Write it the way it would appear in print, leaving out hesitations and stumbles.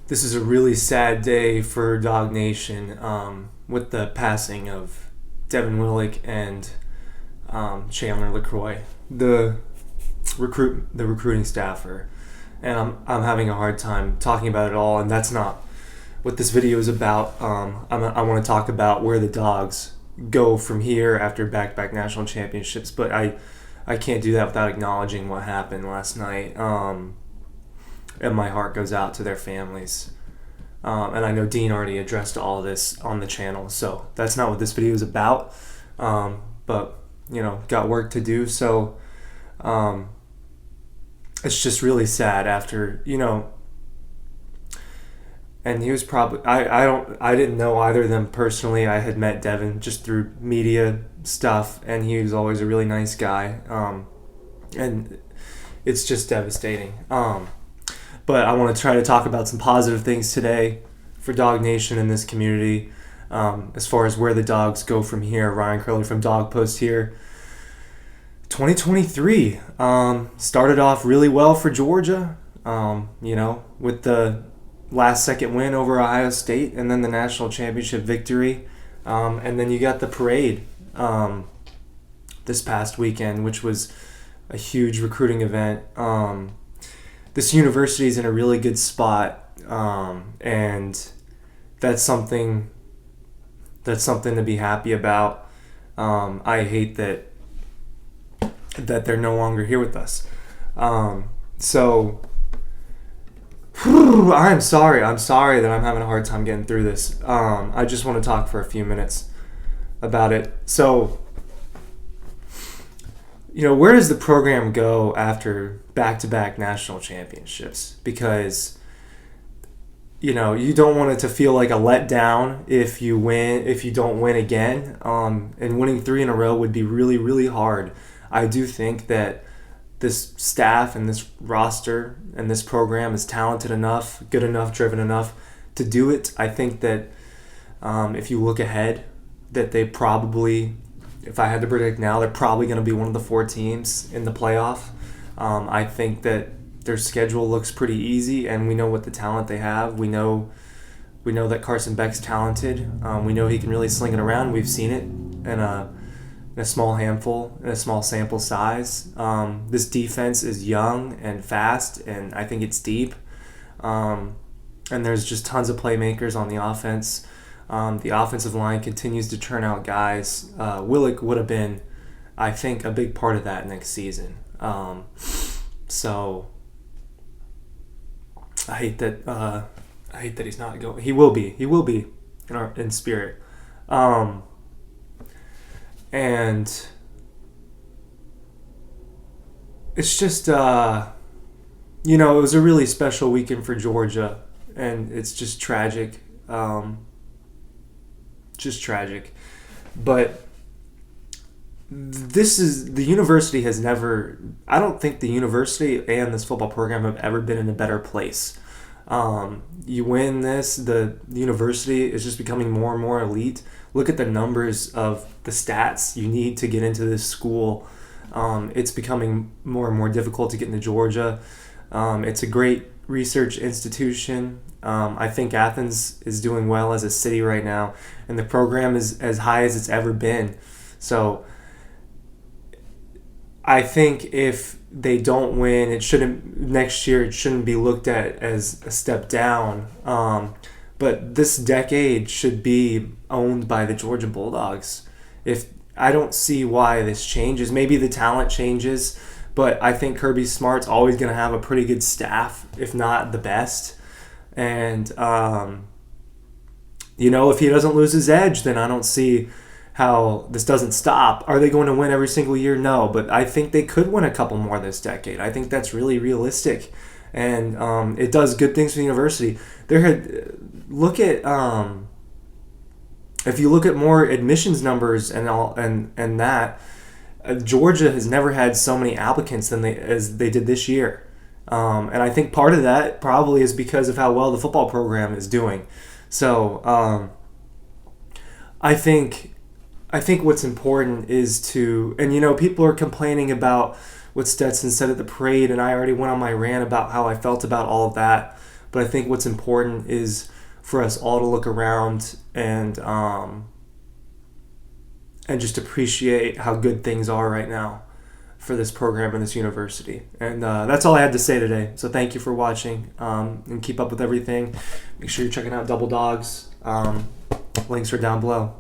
This is a really sad day for Dog Nation with the passing of Devin Willick and Chandler LaCroix, the recruiting staffer. And I'm having a hard time talking about it all, and that's not what this video is about. I want to talk about where the Dogs go from here after back-to-back national championships, but I can't do that without acknowledging what happened last night. And my heart goes out to their families. And I know Dean already addressed all of this on the channel, so that's not what this video is about. But, got work to do, so it's just really sad after, and he was probably, I didn't know either of them personally. I had met Devin just through media stuff, and he was always a really nice guy. And it's just devastating. But I want to try to talk about some positive things today for Dog Nation in this community, as far as where the Dogs go from here. Ryan Curley from Dog Post here. 2023 started off really well for Georgia, with the last-second win over Ohio State and then the national championship victory. And then you got the parade this past weekend, which was a huge recruiting event. This university is in a really good spot, and that's something to be happy about. I hate that they're no longer here with us. So I'm sorry that I'm having a hard time getting through this. I just want to talk for a few minutes about it. So, where does the program go after back-to-back national championships? Because, you don't want it to feel like a letdown if you don't win again. And winning 3 in a row would be really, really hard. I do think that this staff and this roster and this program is talented enough, good enough, driven enough to do it. I think that if you look ahead, that they probably, if I had to predict now, they're probably going to be one of the 4 teams in the playoff. I think that their schedule looks pretty easy, and we know what the talent they have. We know that Carson Beck's talented. We know he can really sling it around. We've seen it in a small handful, in a small sample size. This defense is young and fast, and I think it's deep. And there's just tons of playmakers on the offense. The offensive line continues to churn out guys. Willick would have been, I think, a big part of that next season. So I hate that he's not going. He will be in spirit. And it's just, it was a really special weekend for Georgia, and it's just tragic. Just tragic. But the university has never, I don't think the university and this football program have ever been in a better place. You win this, the university is just becoming more and more elite. Look at the numbers of the stats you need to get into this school. It's becoming more and more difficult to get into Georgia. It's a great research institution. I think Athens is doing well as a city right now, and the program is as high as it's ever been. So I think if they don't win, next year it shouldn't be looked at as a step down. But this decade should be owned by the Georgia Bulldogs. I don't see why this changes. Maybe the talent changes, but I think Kirby Smart's always going to have a pretty good staff, if not the best. And, if he doesn't lose his edge, then I don't see how this doesn't stop. Are they going to win every single year? No, but I think they could win a couple more this decade. I think that's really realistic. And it does good things for the university. If you look at more admissions numbers and that, Georgia has never had so many applicants as they did this year. And I think part of that probably is because of how well the football program is doing. So I think what's important is and people are complaining about what Stetson said at the parade, and I already went on my rant about how I felt about all of that. But I think what's important is for us all to look around and just appreciate how good things are right now for this program and this university. And that's all I had to say today. So thank you for watching, and keep up with everything. Make sure you're checking out Double Dogs. Links are down below.